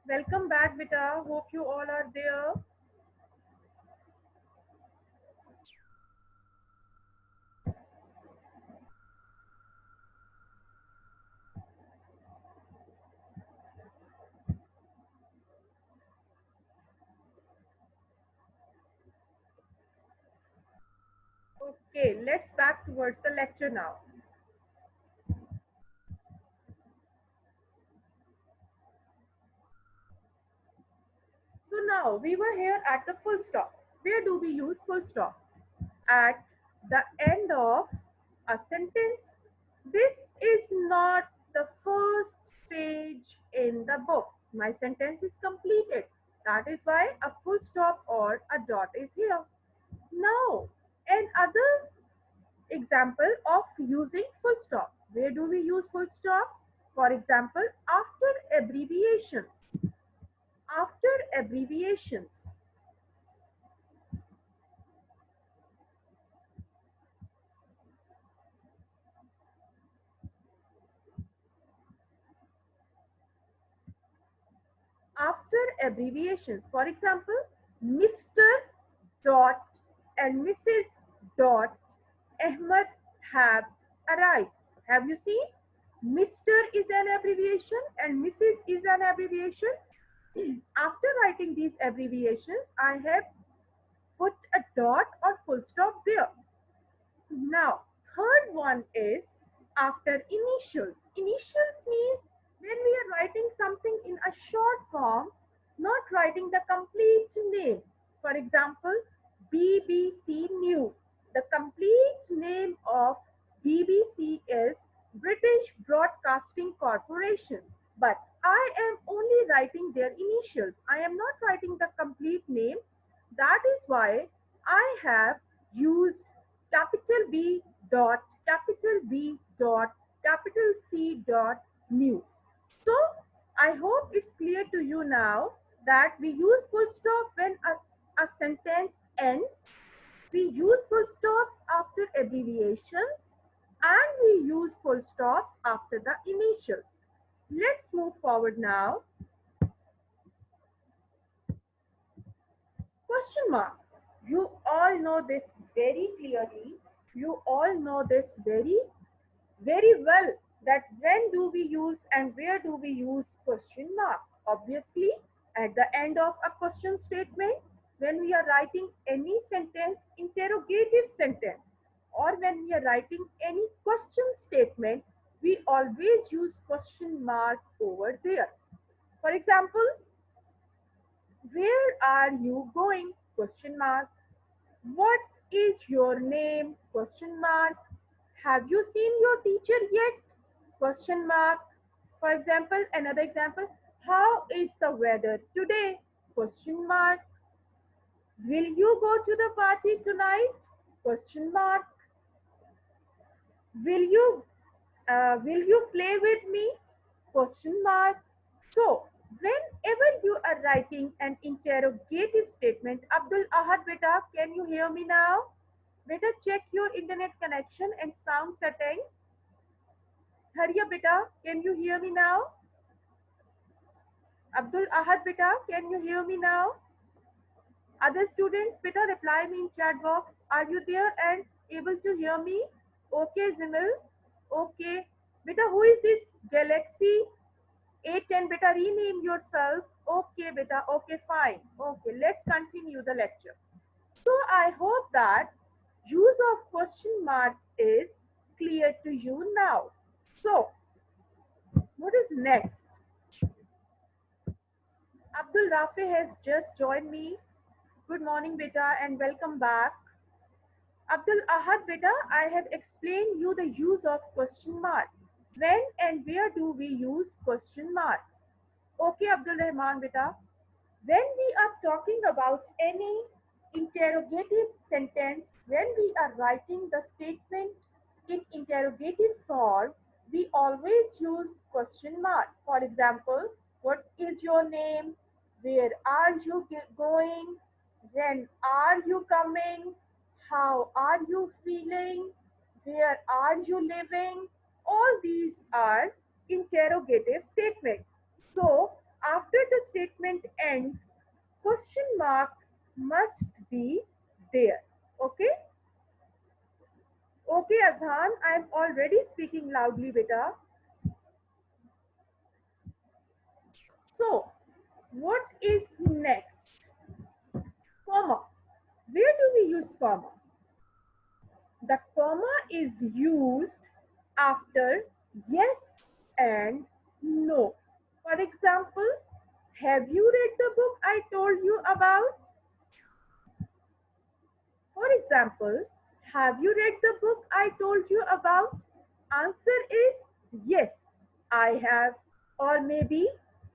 Welcome back, beta. Hope you all are there. Okay, let's back towards the lecture now. So now we were here at the full stop. Where do we use full stop? At the end of a sentence. This is not the first page in the book. My sentence is completed. That is why a full stop or a dot is here. Now, another example of using full stop. Where do we use full stops? For example, after abbreviations. After abbreviations. After abbreviations. For example, Mr. Dot and Mrs. Dot Ahmed have arrived. Have you seen? Mr. is an abbreviation and Mrs. is an abbreviation. After writing these abbreviations, I have put a dot or full stop there. Now, third one is after initials. Initials means when we are writing something in a short form, not writing the complete name. For example, BBC News. The complete name of BBC is British Broadcasting Corporation. But I am only writing their initials. I am not writing the complete name. That is why I have used capital B dot capital B dot capital C dot news. So I hope it's clear to you now that we use full stop when a sentence ends. We use full stops after abbreviations and we use full stops after the initials. Let's move forward now. Question mark. You all know this very clearly. You all know this very well that when do we use and where do we use question marks? Obviously, at the end of a question statement, when we are writing any sentence, interrogative sentence, or when we are writing any question statement, we always use question mark over there. For example, where are you going? Question mark. What is your name? Question mark. Have you seen your teacher yet? Question mark. For example, another example. How is the weather today? Question mark. Will you go to the party tonight? Question mark. Will you play with me? Question mark. So, whenever you are writing an interrogative statement, Abdul Ahad beta, can you hear me now? Beta, check your internet connection and sound settings. Hurry up beta, can you hear me now? Abdul Ahad beta, can you hear me now? Other students, beta, reply me in chat box. Are you there and able to hear me? Okay, Zimil. Okay. Beta, who is this Galaxy A10? Beta, rename yourself. Okay, beta. Okay, fine. Okay, let's continue the lecture. So I hope that use of question mark is clear to you now. So what is next? Abdul Rafi has just joined me. Good morning, beta, and welcome back. Abdul Ahad, beta, I have explained you the use of question mark. When and where do we use question marks? Okay, Abdul Rahman, beta. When we are talking about any interrogative sentence, when we are writing the statement in interrogative form, we always use question mark. For example, what is your name? Where are you going? When are you coming? How are you feeling? Where are you living? All these are interrogative statements. So, after the statement ends, question mark must be there. Okay? Okay, Azhan, I am already speaking loudly, beta. So, what is next? Comma. Where do we use comma? The comma is used after yes and no. For example, have you read the book I told you about? For example, have you read the book I told you about? Answer is yes, I have, or maybe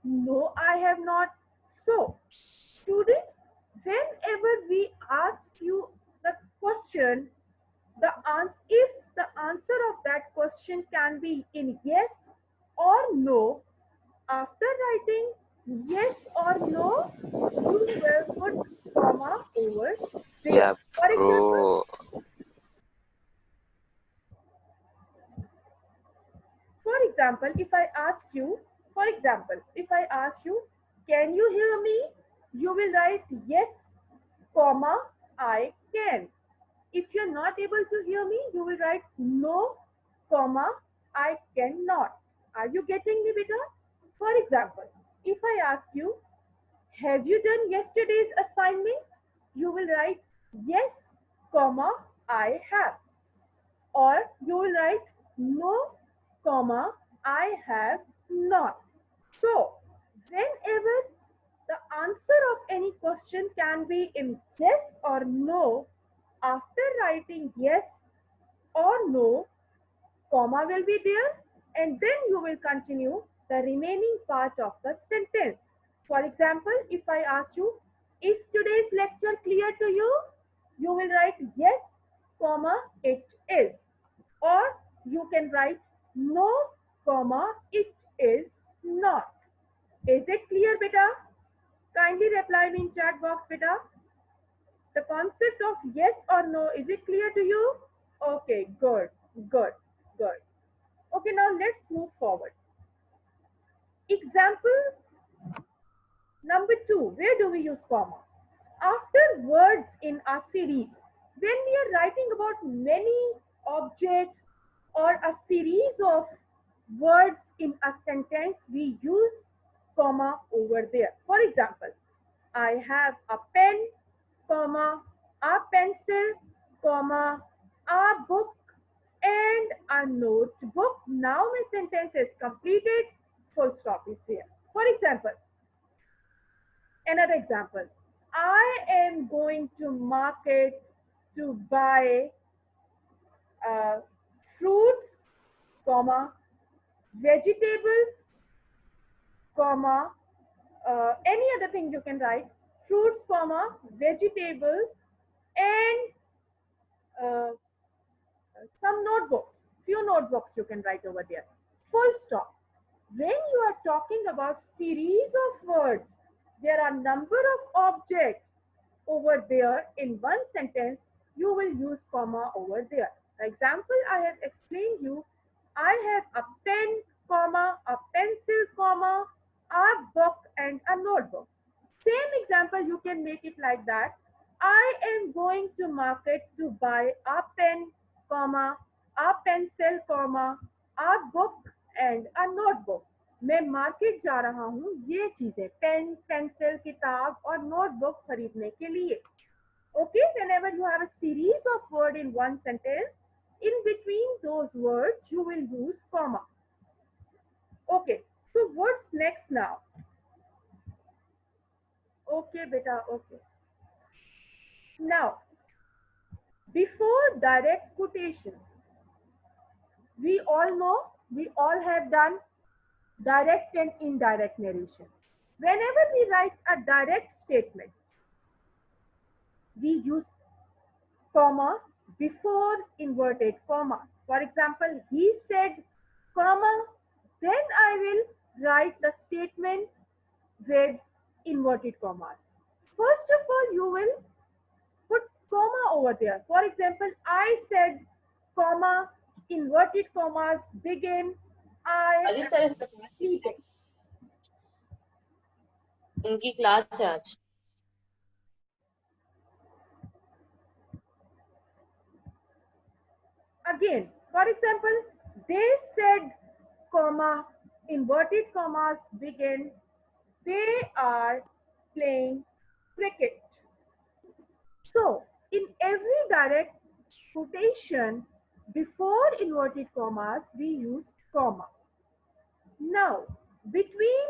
no, I have not. So, students, whenever we ask you the question, if the answer of that question can be in yes or no, after writing yes or no, you will put comma over there. Yeah, For example, bro. if I ask you, for example, if I ask you, can you hear me? You will write yes, comma, I can. If you're not able to hear me, you will write no, comma, I cannot. Are you getting me, beta? For example, if I ask you, have you done yesterday's assignment? You will write yes, comma, I have. Or you will write no, comma, I have not. So, whenever the answer of any question can be in yes or no, after writing yes or no, comma will be there, and then you will continue the remaining part of the sentence. For example, if I ask you, is today's lecture clear to you? You will write yes, comma, it is. Or you can write no, comma, it is not. Is it clear, beta? Kindly reply me in chat box, beta. The concept of yes or no, is it clear to you? Okay, good, good, good. Okay, now let's move forward. Example number 2, where do we use comma? After words in a series, when we are writing about many objects or a series of words in a sentence, we use comma over there. For example, I have a pen, comma, a pencil, comma, a book, and a notebook. Now my sentence is completed. Full stop is here. For example, another example. I am going to market to buy fruits, comma, vegetables, comma, any other thing you can write. Fruits, comma, vegetables, and uh, some notebooks. Few notebooks you can write over there. Full stop. When you are talking about series of words, there are number of objects over there in one sentence, you will use comma over there. The example I have explained you, I have a pen, comma, a pencil, comma, a book and a notebook. Same example you can make it like that. I am going to market to buy a pen, comma, a pencil, comma, a book and a notebook. मैं market जा रहा हूँ ये चीजें pen pencil किताब और notebook खरीदने के लिए. Okay, whenever you have a series of words in one sentence, in between those words you will use comma. Okay, so what's next now? Okay, beta, okay. Now, before direct quotations, we all know, we all have done direct and indirect narrations. Whenever we write a direct statement, we use comma before inverted commas. For example, he said, comma, then I will write the statement with inverted commas. First of all, you will put comma over there. For example, I said, comma, inverted commas, begin, I am sleeping. उनकी class है आज। Again, for example, they said, comma, inverted commas begin, they are playing cricket. So, in every direct quotation before inverted commas, we use comma. Now, between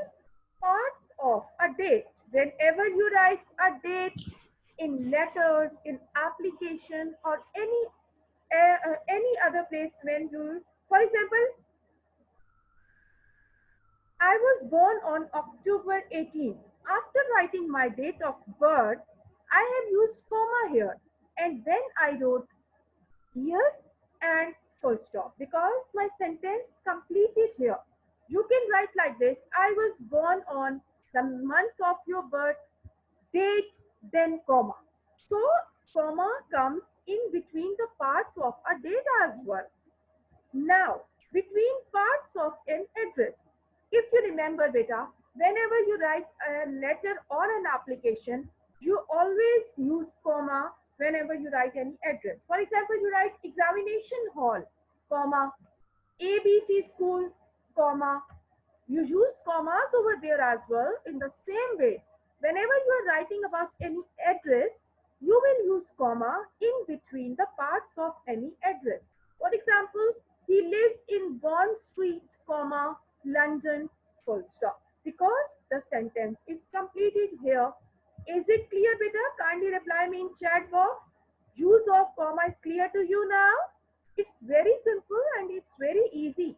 parts of a date, whenever you write a date in letters, in application, or any other place, when you, for example, I was born on October 18th. After writing my date of birth, I have used comma here, and then I wrote year and full stop because my sentence completed here. You can write like this: I was born on the month of your birth, date, then comma. So comma comes in between the parts of a date as well. Now, between parts of an address, if you remember, beta, whenever you write a letter or an application, you always use comma whenever you write any address. For example, you write examination hall, comma, ABC school, comma. You use commas over there as well. In the same way, whenever you are writing about any address, you will use comma in between the parts of any address. For example, he lives in Bond Street, comma, London, full stop. Because the sentence is completed here. Is it clear, beta? Kindly reply me in chat box. Use of comma is clear to you now? It's very simple and it's very easy.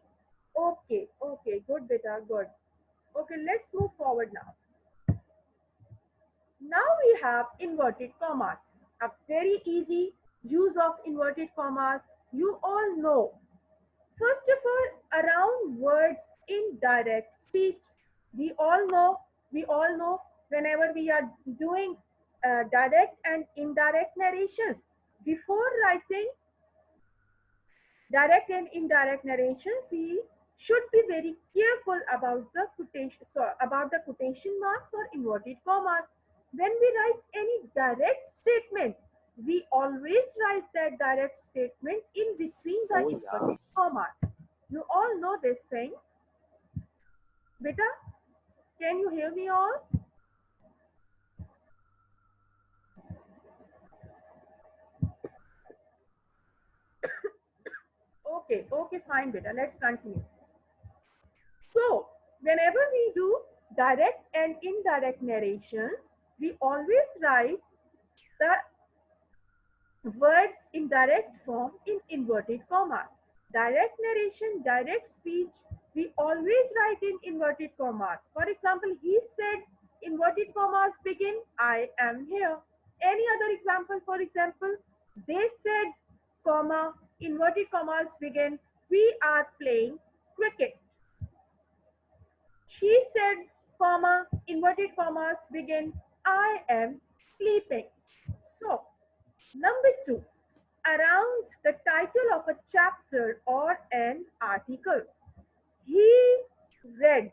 Okay, okay, good beta, good. Okay, let's move forward now. Now we have inverted commas. A very easy use of inverted commas. You all know. First of all, around words in direct speech. We all know whenever we are doing direct and indirect narrations. Before writing direct and indirect narrations, we should be very careful about the quotation marks or inverted commas. When we write any direct statement, we always write that direct statement in between the inverted commas. You all know this thing. Beta, can you hear me all? Okay, fine, beta. Let's continue. So, whenever we do direct and indirect narrations, we always write the words in direct form in inverted commas. Direct narration, direct speech, we always write in inverted commas. For example, he said, inverted commas begin, I am here. Any other example? For example, they said, comma, inverted commas begin, we are playing cricket. She said, comma, inverted commas begin, I am sleeping. So, number 2, around the title of a chapter or an article. He read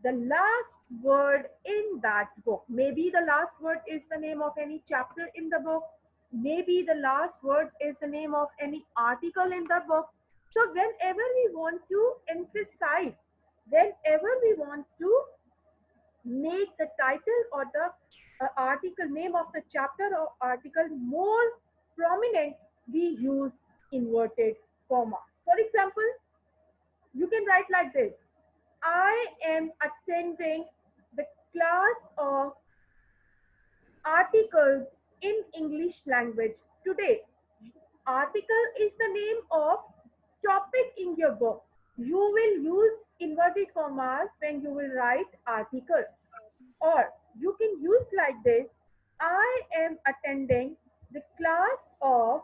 the last word in that book. Maybe the last word is the name of any chapter in the book. Maybe the last word is the name of any article in the book. So whenever we want to emphasize, whenever we want to make the title or the article, name of the chapter or article more prominent, we use inverted commas. For example, you can write like this: I am attending the class of articles in English language today. Article is the name of topic in your book. You will use inverted commas when you will write article. Or you can use like this: I am attending the class of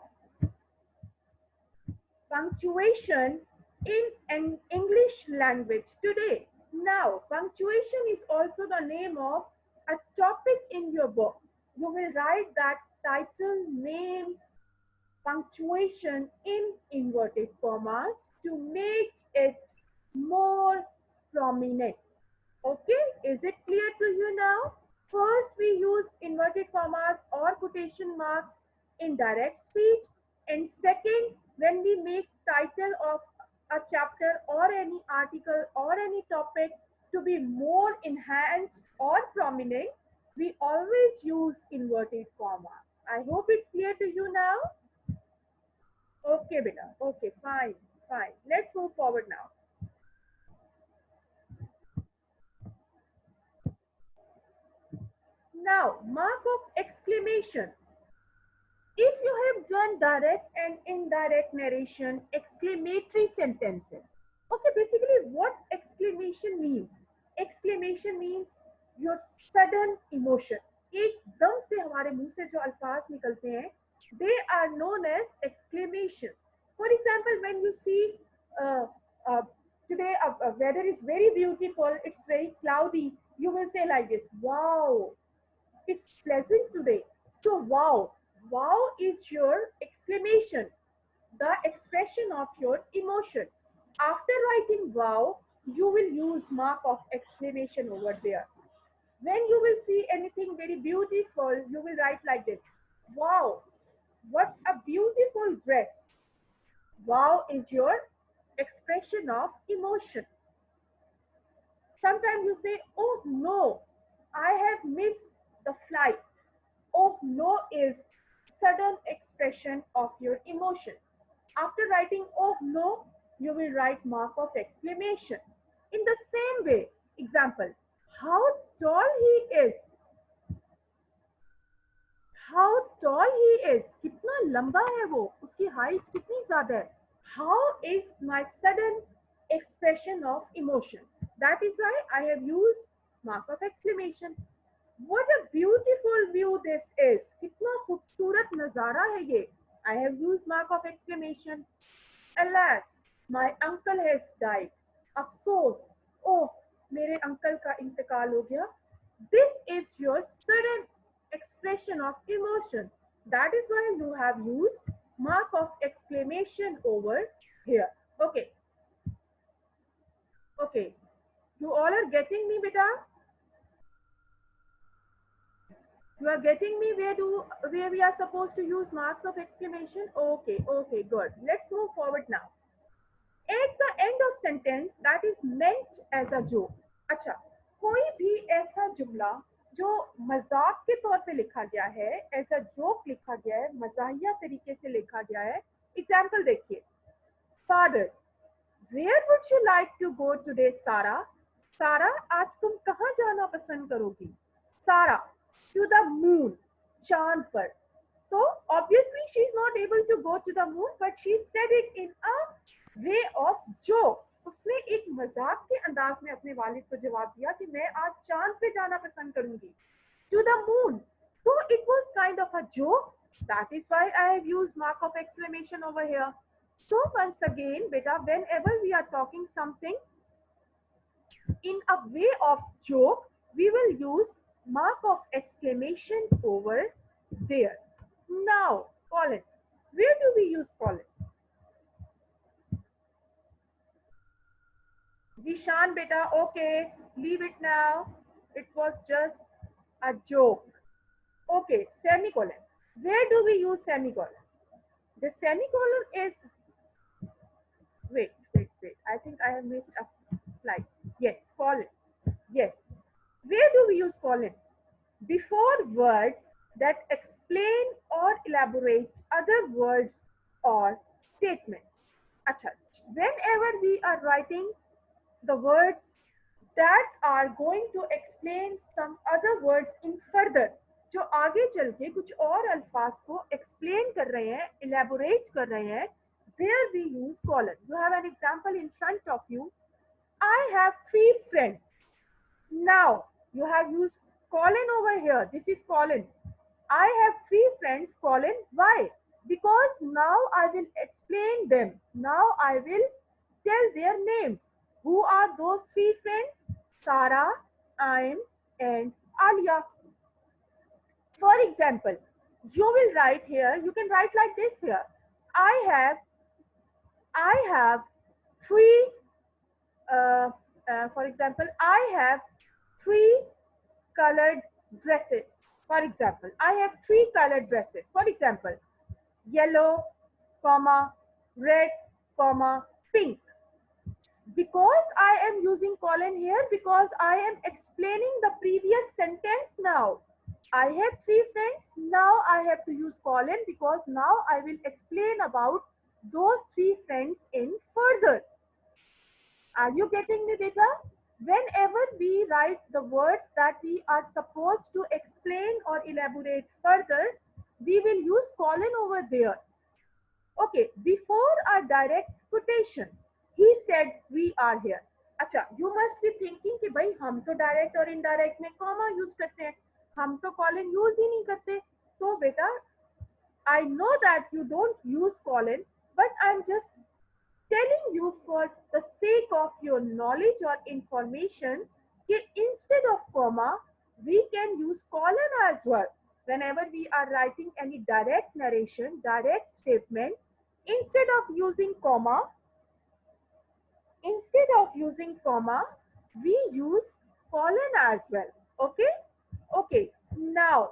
punctuation in an English language today. Now, punctuation is also the name of a topic in your book. You will write that title, name, punctuation in inverted commas to make it more prominent. Okay, is it clear to you now? First, we use inverted commas or quotation marks in direct speech. And second, when we make title of a chapter or any article or any topic to be more enhanced or prominent, we always use inverted commas. I hope it's clear to you now. Okay, beta. Okay, fine, fine. Let's move forward now. Now, mark of exclamation. If you have done direct and indirect narration, exclamatory sentences. Okay, basically what exclamation means? Exclamation means your sudden emotion. एकदम से हमारे मुंह से जो अल्फाज निकलते हैं, they are known as exclamations. For example, when you see uh, uh, today weather is very beautiful, it's very cloudy, you will say like this, wow, it's pleasant today. So wow, wow is your exclamation, the expression of your emotion. After writing wow, you will use mark of exclamation over there. When you will see anything very beautiful, you will write like this, wow, what a beautiful dress. Wow is your expression of emotion. Sometimes you say, oh no, I have missed the flight. Oh no is sudden expression of your emotion. After writing oh no, you will write mark of exclamation. In the same way, example, how tall he is. How tall he is. कितना लंबा है वो, उसकी height कितनी ज्यादा है. How is my sudden expression of emotion. That is why I have used mark of exclamation. What a beautiful view this is. कितना खूबसूरत नजारा है ये. I have used mark of exclamation. Alas, my uncle has died. अफसोस, oh, मेरे uncle का इंतकाल हो गया. This is your sudden expression of emotion. That is why you have used mark of exclamation over here. Okay. Okay. You all are getting me, beta? You are getting me where we are supposed to use marks of exclamation? Okay, okay, good. Let's move forward now. At the end of sentence that is meant as a joke. अच्छा, कोई भी ऐसा जुमला जो मजाक के तौर पे लिखा गया है, ऐसा जोक लिखा गया है, मजाहिया तरीके से लिखा गया है. एग्जाम्पल देखिए. Father, where would you like to go today Sara? Sara, आज तुम कहाँ जाना पसंद करोगी? सारा, to the moon, चांद पर. तो obviously she is not able to go to the moon, but she said it in a way of joke. उसने एक मजाक के अंदाज में अपने वालिद को जवाब दिया कि मैं आज चांद पे जाना पसंद करूंगी. To the moon. So it was kind of a joke. That is why I have used mark of exclamation over here. So once again, beta, whenever we are talking something in a way of joke, we will use mark of exclamation over there. Now, colon. Where do we use colon? Zishan beta, okay, leave it now. It was just a joke. Okay, semicolon. Where do we use semicolon? The semicolon is, wait. I think I have missed a slide. Yes, colon. Yes. Where do we use colon? Before words that explain or elaborate other words or statements. Acha, whenever we are writing the words that are going to explain some other words in further, जो आगे चल के कुछ और अल्फाज को explain कर रहे हैं, elaborate कर रहे हैं, there we use colon. You have an example in front of you. I have 3 friends. Now you have used colon over here. This is colon. I have 3 friends, colon. Why? Because now I will explain them. Now I will tell their names. Who are those 3 friends? Sarah, Aim, and Alia. For example, you will write here, you can write like this here. I have 3, for example, I have 3 colored dresses. For example, I have three colored dresses. For example, yellow, comma, red, comma, pink. Because I am using colon here, because I am explaining the previous sentence now. I have three friends. Now I have to use colon because now I will explain about those three friends in further. Are you getting me, beta? Whenever we write the words that we are supposed to explain or elaborate further, we will use colon over there. Okay, before a direct quotation, he said we are here. अच्छा, you must be thinking कि भाई हम तो direct और indirect में comma use करते हैं, हम तो कॉलन यूज ही नहीं करते. तो बेटा, I know that you don't use colon, but I'm just telling you for the sake of your knowledge or information that instead of comma, we can use colon as well. Whenever we are writing any direct narration, direct statement, instead of using comma, we use colon as well. Okay? Okay. Now,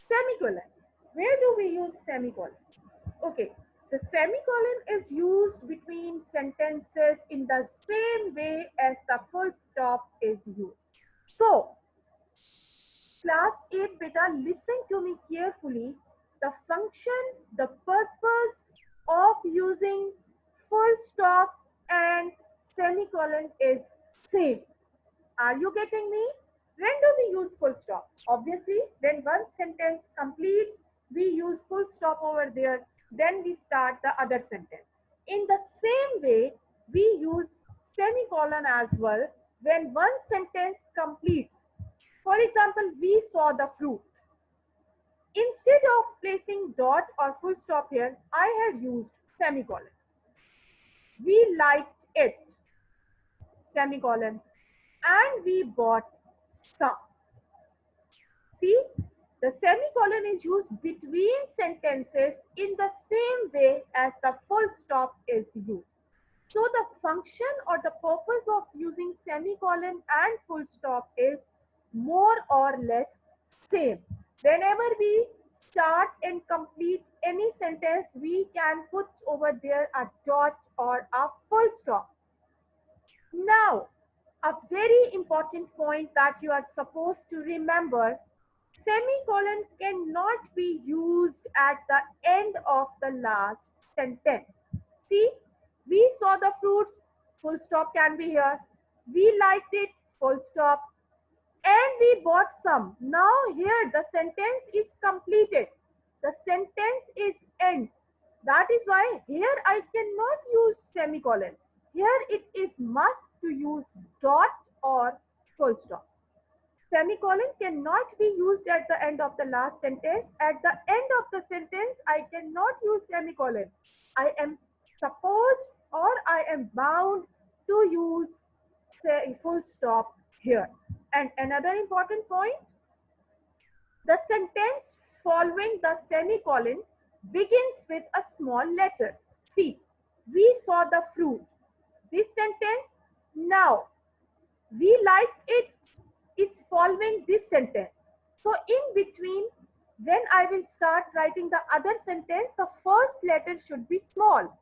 semicolon. Where do we use semicolon? Okay, the semicolon is used between sentences in the same way as the full stop is used. So, class 8 beta, listen to me carefully. The function, the purpose of using full stop and semicolon is same. Are you getting me? When do we use full stop? Obviously, when one sentence completes, we use full stop over there. Then we start the other sentence. In the same way, we use semicolon as well when one sentence completes. For example, we saw the fruit. Instead of placing dot or full stop here, I have used semicolon. We liked it, semicolon, and we bought some. See, the semicolon is used between sentences in the same way as the full stop is used. So the function or the purpose of using semicolon and full stop is more or less same. Whenever we start and complete any sentence, we can put over there a dot or a full stop. Now, a very important point that you are supposed to remember, semicolon cannot be used at the end of the last sentence. See, we saw the fruits, full stop can be here. We liked it, full stop. And we bought some. Now here the sentence is completed. The sentence is end. That is why here I cannot use semicolon. Here it is must to use dot or full stop. Semicolon cannot be used at the end of the last sentence. At the end of the sentence, I cannot use semicolon. I am supposed or I am bound to use say full stop here. And another important point, the sentence following the semicolon begins with a small letter. See, we saw the fruit. This sentence, now, we liked it is following this sentence. So in between, when I will start writing the other sentence, the first letter should be small.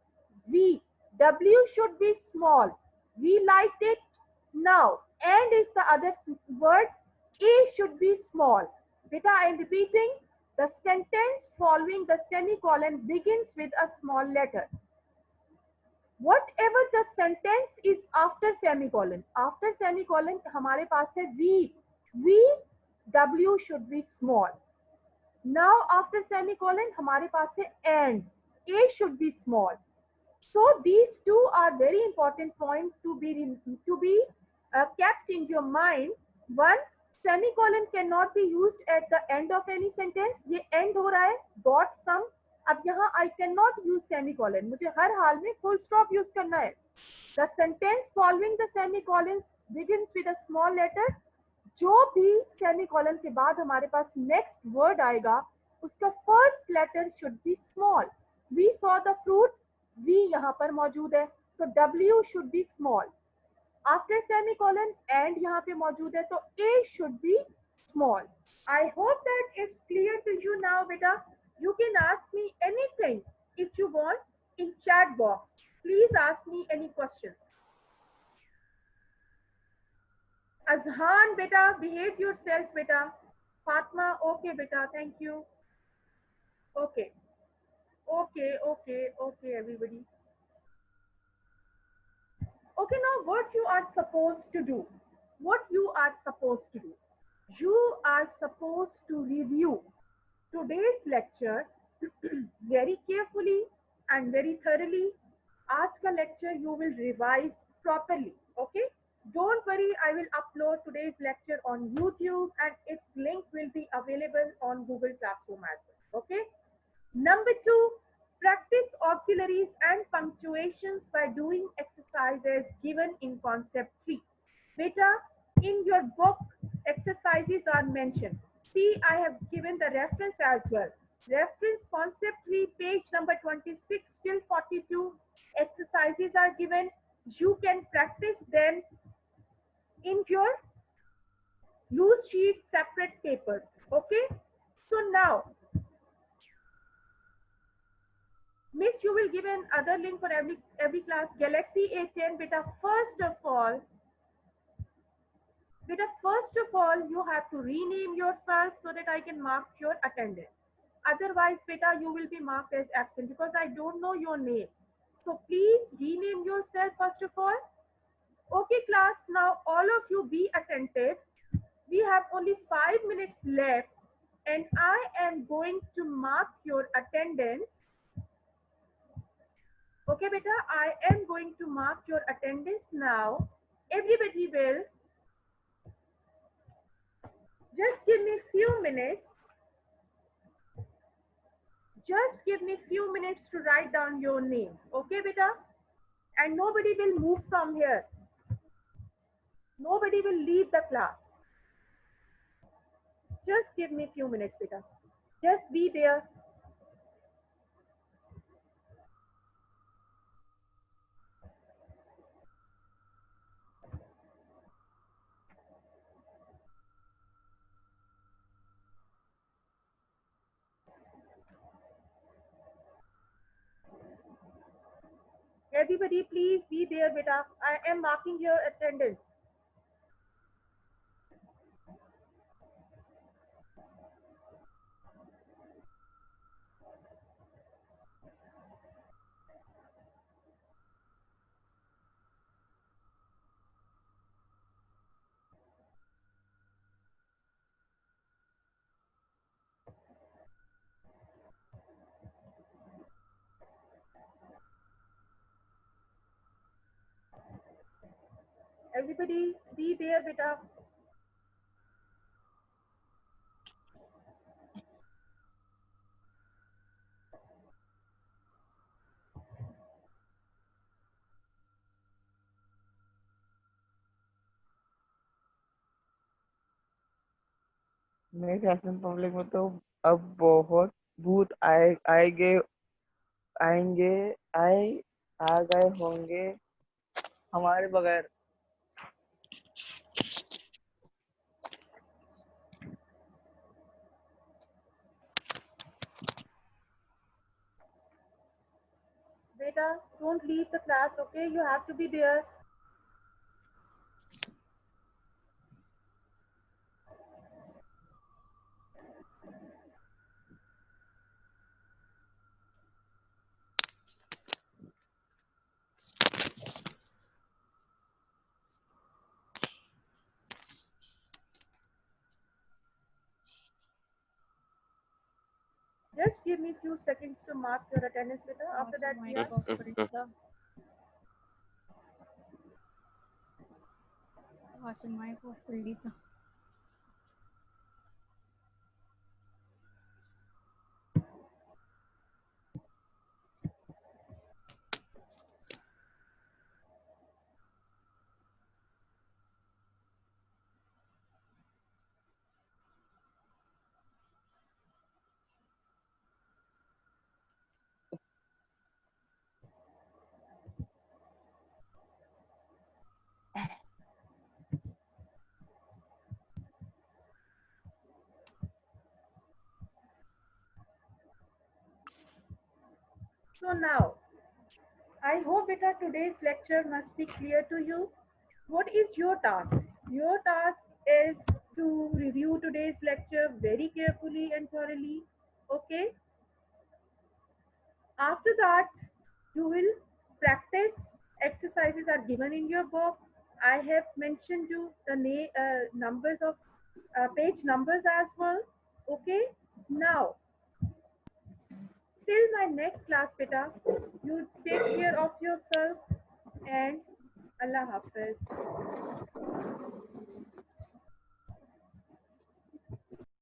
V, W should be small. We liked it. Now, and is the other word. A should be small. Beta, I am repeating. The sentence following the semicolon begins with a small letter. Whatever the sentence is after semicolon हमारे पास है V, W should be small. Now after semicolon हमारे पास है and, A should be small. So these two are very important points to be kept in your mind. One, semicolon cannot be used at the end of any sentence. ये end हो रहा है, bought some. अब यहाँ I cannot use semicolon. मुझे हर हाल में full stop use करना है. The sentence following the semicolon begins with a small letter. जो भी semicolon के बाद हमारे पास next word आएगा, उसका first letter should be small. We saw the fruit. V यहाँ पर मौजूद है, तो W should be small. After semicolon and यहाँ पे मौजूद है, तो A should be small. I hope that it's clear to you now, beta. You can ask me anything if you want in chat box. Please ask me any questions. Azhan, beta, behave yourself, beta. Fatma, okay, beta, thank you. Okay, okay, everybody. Okay, now what you are supposed to do? What you are supposed to do? You are supposed to review today's lecture very carefully and very thoroughly. आज का lecture you will revise properly. Okay? Don't worry, I will upload today's lecture on YouTube and its link will be available on Google Classroom as well. Okay? Number two, practice auxiliaries and punctuations by doing exercises given in concept 3. Beta, in your book, exercises are mentioned. See, I have given the reference as well. Reference concept 3, page number 26 till 42. Exercises are given. You can practice them in your loose sheet separate papers. Okay? So now, Miss, you will give an other link for every class. Galaxy A10, beta. First of all, you have to rename yourself so that I can mark your attendance. Otherwise, beta, you will be marked as absent because I don't know your name. So please rename yourself first of all. Okay, class. Now all of you be attentive. We have only 5 minutes left, and I am going to mark your attendance. Okay, beta, I am going to mark your attendance now. Everybody will just give me few minutes. Just give me few minutes to write down your names. Okay, beta? And nobody will move from here. Nobody will leave the class. Just give me few minutes, beta. Just be there. Everybody, please be there, beta. I am marking your attendance. Everybody, be there, beta. मेरे ख्याल से public में तो अब बहुत भूत आएंगे आए आ गए होंगे हमारे बगैर। Beta, don't leave the class, okay? You have to be there. Just give me few seconds to mark your attendance, beta. After that, we are... So now, I hope beta today's lecture must be clear to you. What is your task? Your task is to review today's lecture very carefully and thoroughly. Okay? After that, you will practice. Exercises are given in your book. I have mentioned you the numbers of page numbers as well. Okay? Now, till my next class, beta, you take care of yourself and Allah Hafiz.